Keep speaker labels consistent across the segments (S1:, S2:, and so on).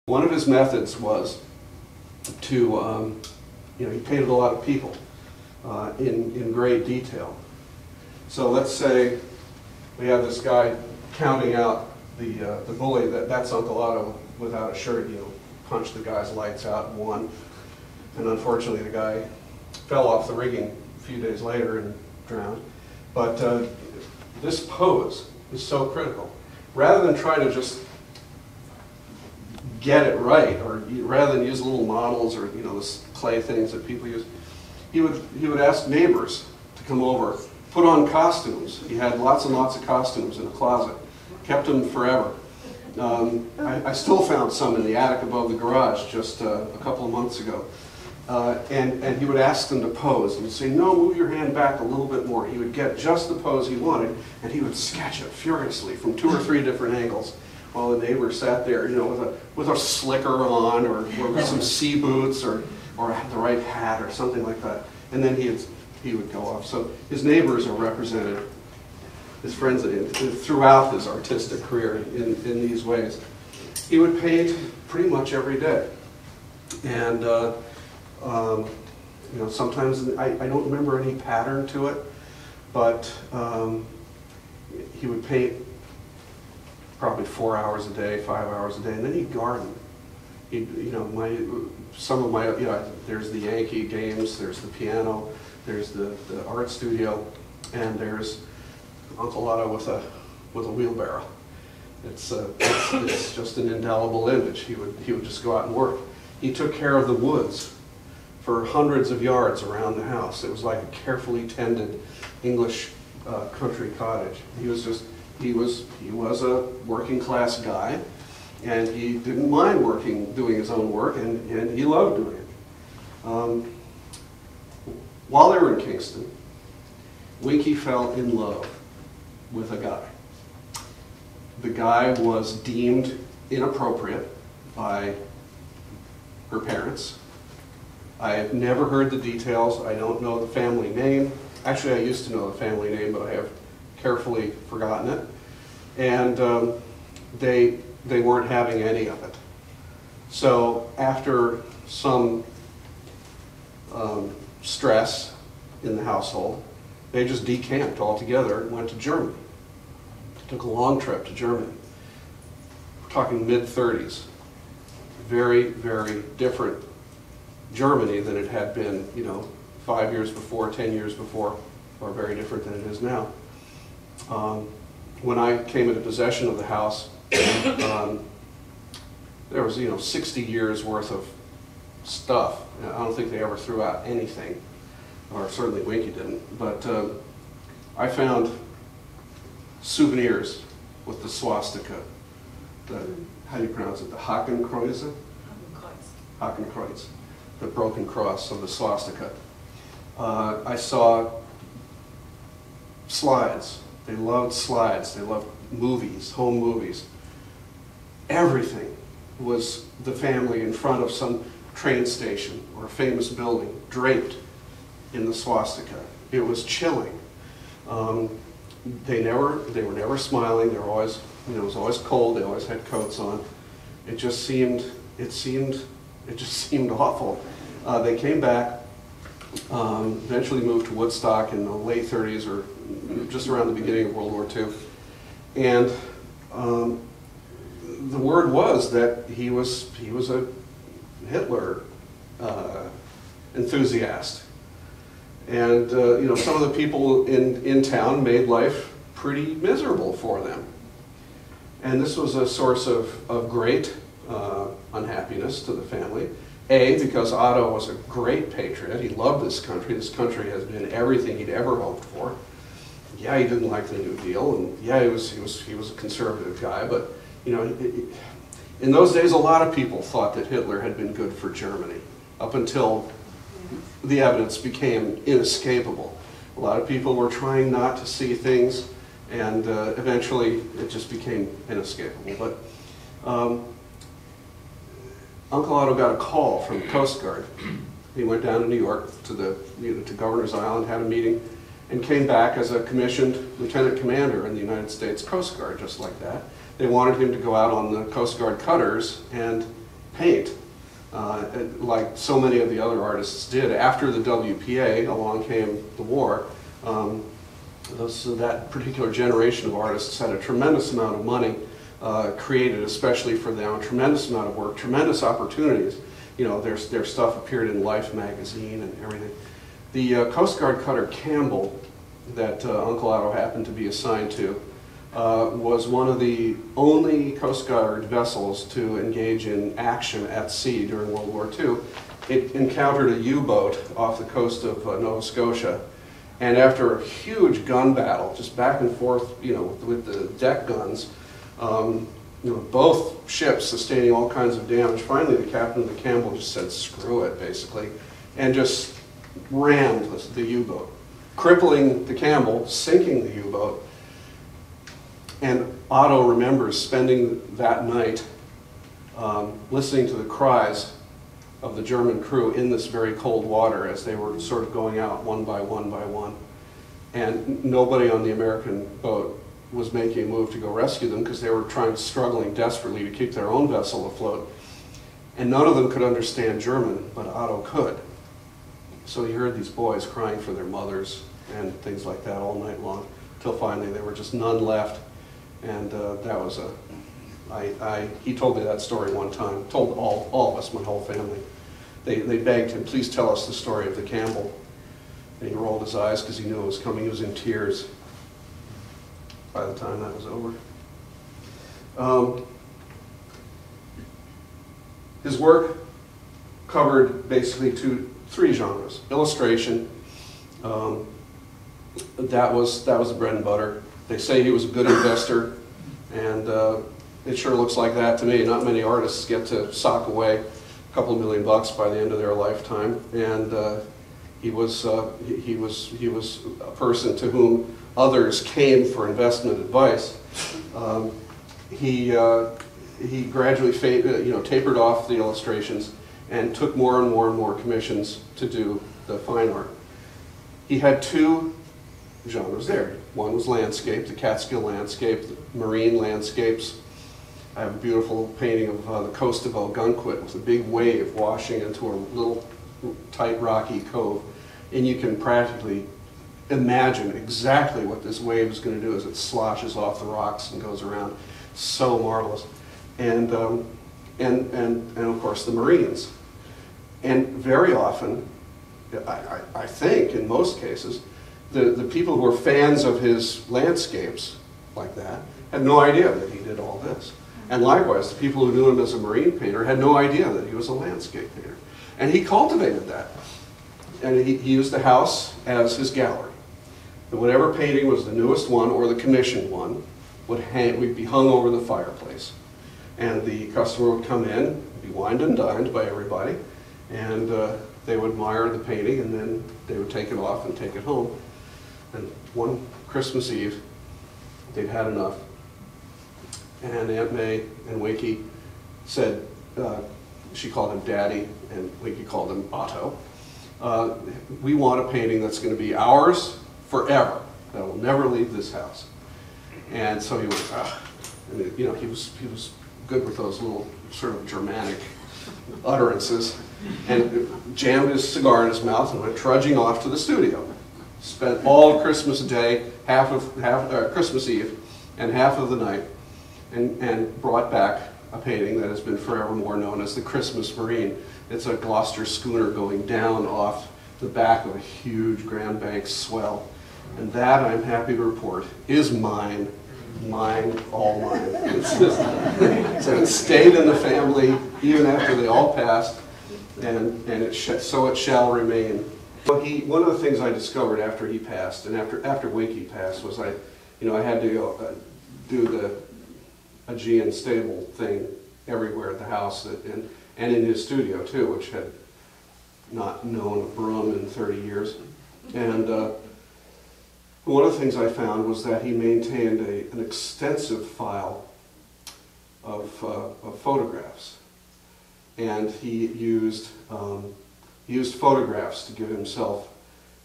S1: One of his methods was to, he painted a lot of people in great detail. So let's say we have this guy counting out the bully, that's Uncle Otto without a shirt, punched the guy's lights out and won. And unfortunately the guy fell off the rigging a few days later and drowned. But this pose is so critical. Rather than try to just get it right, or rather than use little models or this clay things that people use, he would ask neighbors to come over, put on costumes. He had lots and lots of costumes in a closet, kept them forever. I still found some in the attic above the garage just a couple of months ago. And he would ask them to pose. He would say, no, move your hand back a little bit more. He would get just the pose he wanted, and he would sketch it furiously from 2 or 3 different angles, while the neighbor sat there, with a slicker on, or with some sea boots, or the right hat, or something like that. And then he would go off. So his neighbors are represented, his friends, throughout his artistic career in these ways. He would paint pretty much every day. And sometimes I don't remember any pattern to it, but he would paint probably 4 hours a day, 5 hours a day, and then he'd garden. There's the Yankee games, there's the piano, there's the art studio, and there's Uncle Otto with a wheelbarrow. It's just an indelible image. He would just go out and work. He took care of the woods for hundreds of yards around the house. It was like a carefully tended English country cottage. He was a working class guy, and he didn't mind doing his own work, and he loved doing it. While they were in Kingston, Winky fell in love with a guy. The guy was deemed inappropriate by her parents. I have never heard the details. I don't know the family name. Actually, I used to know the family name, but I have carefully forgotten it. And they weren't having any of it. So after some stress in the household, they just decamped altogether and went to Germany. Took a long trip to Germany. We're talking mid-30s. Very, very different Germany than it had been, 5 years before, 10 years before, or very different than it is now. When I came into possession of the house, there was 60 years worth of stuff. I don't think they ever threw out anything, or certainly Winky didn't. But I found souvenirs with the swastika. How do you pronounce it? The Hakenkreuz? Hakenkreuz. The broken cross of the swastika. I saw slides. They loved slides. They loved movies, home movies. Everything was the family in front of some train station or a famous building, draped in the swastika. It was chilling. They were never smiling. They were always, it was always cold. They always had coats on. It just seemed awful. They came back, eventually moved to Woodstock in the late 30s or just around the beginning of World War II. And the word was that he was a Hitler enthusiast. And some of the people in town made life pretty miserable for them. And this was a source of great unhappiness to the family. Because Otto was a great patriot. He loved this country. This country has been everything he'd ever hoped for. Yeah, he didn't like the New Deal, and yeah, he was a conservative guy. But in those days, a lot of people thought that Hitler had been good for Germany, up until the evidence became inescapable. A lot of people were trying not to see things, and eventually it just became inescapable. But Uncle Otto got a call from the Coast Guard. He went down to New York to Governor's Island, had a meeting, and came back as a commissioned lieutenant commander in the United States Coast Guard, just like that. They wanted him to go out on the Coast Guard cutters and paint, like so many of the other artists did. After the WPA, along came the war. So that particular generation of artists had a tremendous amount of money created especially for them, a tremendous amount of work, tremendous opportunities. You know, their stuff appeared in Life magazine and everything. The Coast Guard cutter Campbell that Uncle Otto happened to be assigned to was one of the only Coast Guard vessels to engage in action at sea during World War II. It encountered a U-boat off the coast of Nova Scotia, and after a huge gun battle, just back and forth, you know, with the deck guns, you know, both ships sustaining all kinds of damage. Finally, the captain of the Campbell just said, "Screw it," basically, and just rammed the U-boat, crippling the Campbell, sinking the U-boat. And Otto remembers spending that night listening to the cries of the German crew in this very cold water as they were sort of going out one by one by one. And nobody on the American boat was making a move to go rescue them because they were struggling desperately to keep their own vessel afloat. And none of them could understand German, but Otto could. So he heard these boys crying for their mothers and things like that all night long, till finally there were just none left. And that was he told me that story one time, told all of us, my whole family. They begged him, "Please tell us the story of the Campbell." And he rolled his eyes because he knew it was coming. He was in tears by the time that was over. His work covered basically three genres. Illustration, that was the bread and butter. They say he was a good investor, and it sure looks like that to me. Not many artists get to sock away a couple of $1 million by the end of their lifetime, and he was a person to whom others came for investment advice. He gradually tapered off the illustrations and took more and more and more commissions to do the fine art. He had two genres there. One was landscape, the Catskill landscape, the marine landscapes. I have a beautiful painting of the coast of Algonquin with a big wave washing into a little tight rocky cove. And you can practically imagine exactly what this wave is going to do as it sloshes off the rocks and goes around. So marvelous. And of course the marines. And very often, I think in most cases, the people who were fans of his landscapes like that had no idea that he did all this. And likewise, the people who knew him as a marine painter had no idea that he was a landscape painter. And he cultivated that. And he used the house as his gallery. And whatever painting was the newest one or the commissioned one would be hung over the fireplace. And the customer would come in, be wined and dined by everybody, and they would admire the painting, and then they would take it off and take it home. And one Christmas Eve, they'd had enough. And Aunt May and Winky said, she called him Daddy, and Winky called him Otto. We want a painting that's going to be ours forever, that will never leave this house. And so he went, and you know, he was good with those little sort of Germanic utterances, and jammed his cigar in his mouth and went trudging off to the studio. Spent all Christmas Day, Christmas Eve, and half of the night, and brought back a painting that has been forevermore known as the Christmas Marine. It's a Gloucester schooner going down off the back of a huge Grand Bank swell. And that, I'm happy to report, is mine, all mine. So it stayed in the family even after they all passed, and so it shall remain. One of the things I discovered after he passed, and after Winky passed, was I had to go do the Aegean stable thing everywhere at the house, and in his studio too, which had not known a broom in 30 years. And one of the things I found was that he maintained an extensive file of photographs, and he used photographs to give himself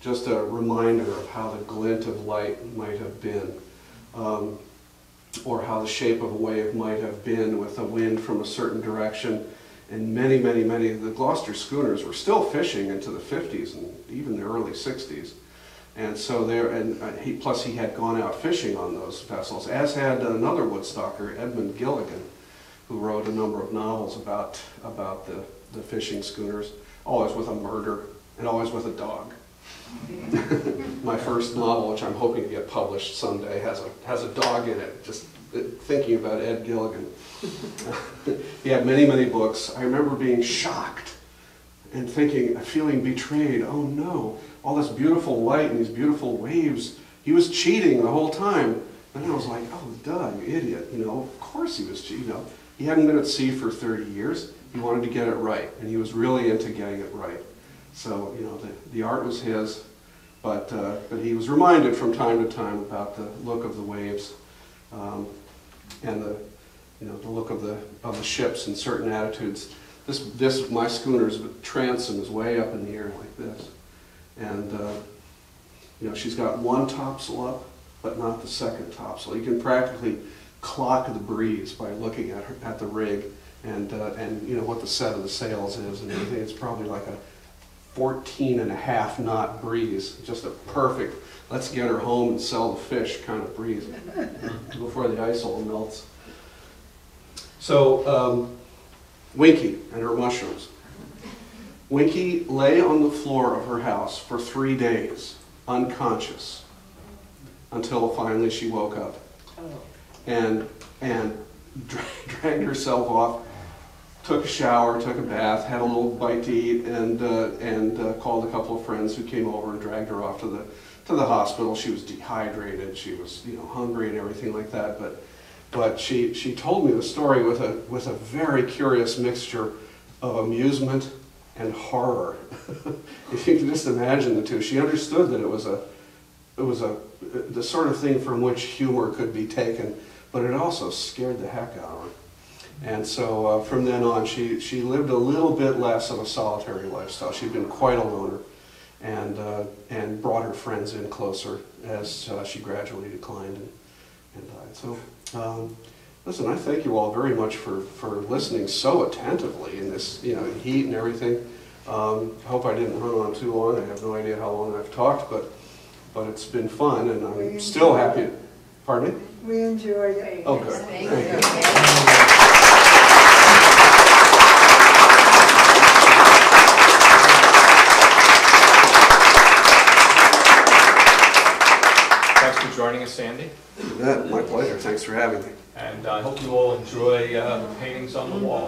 S1: just a reminder of how the glint of light might have been, or how the shape of a wave might have been with a wind from a certain direction, And many, many, many of the Gloucester schooners were still fishing into the 50s and even the early 60s. And so plus he had gone out fishing on those vessels, as had another Woodstocker, Edmund Gilligan, who wrote a number of novels about the fishing schooners, always with a murder and always with a dog. My first novel, which I'm hoping to get published someday, has a dog in it, just thinking about Ed Gilligan. He had many, many books. I remember being shocked and feeling betrayed. Oh no, all this beautiful light and these beautiful waves. He was cheating the whole time. And I was like, oh duh, you idiot. You know, of course he was cheating. You know, he hadn't been at sea for 30 years. He wanted to get it right, and he was really into getting it right. So, you know, the art was his, but he was reminded from time to time about the look of the waves, and the look of the ships and certain attitudes. My schooner's transom is way up in the air like this, and you know, she's got one topsail up, but not the second topsail. You can practically clock the breeze by looking at the rig, and you know what the set of the sails is and everything. It's probably like a 14.5 knot breeze, just a perfect, let's get her home and sell the fish kind of breeze before the ice all melts. So, Winky and her mushrooms. Winky lay on the floor of her house for 3 days, unconscious, until finally she woke up and dragged herself off, took a shower, took a bath, had a little bite to eat, and called a couple of friends who came over and dragged her off to the hospital. She was dehydrated, she was, you know, hungry and everything like that, but she told me the story with a very curious mixture of amusement and horror. If you can just imagine the two. She understood that it was the sort of thing from which humor could be taken, but it also scared the heck out of her. And so from then on, she lived a little bit less of a solitary lifestyle. She'd been quite a loner, and brought her friends in closer as she gradually declined and died. So, listen, I thank you all very much for listening so attentively in this, you know, heat and everything. I hope I didn't run on too long. I have no idea how long I've talked, but it's been fun, and I'm still happy. Pardon me?
S2: We enjoyed it.
S1: Oh, good. Thank you.
S3: Thanks for joining us, Sandy.
S1: Yeah, my pleasure. Thanks for having me.
S3: And I hope you all enjoy the paintings on the wall.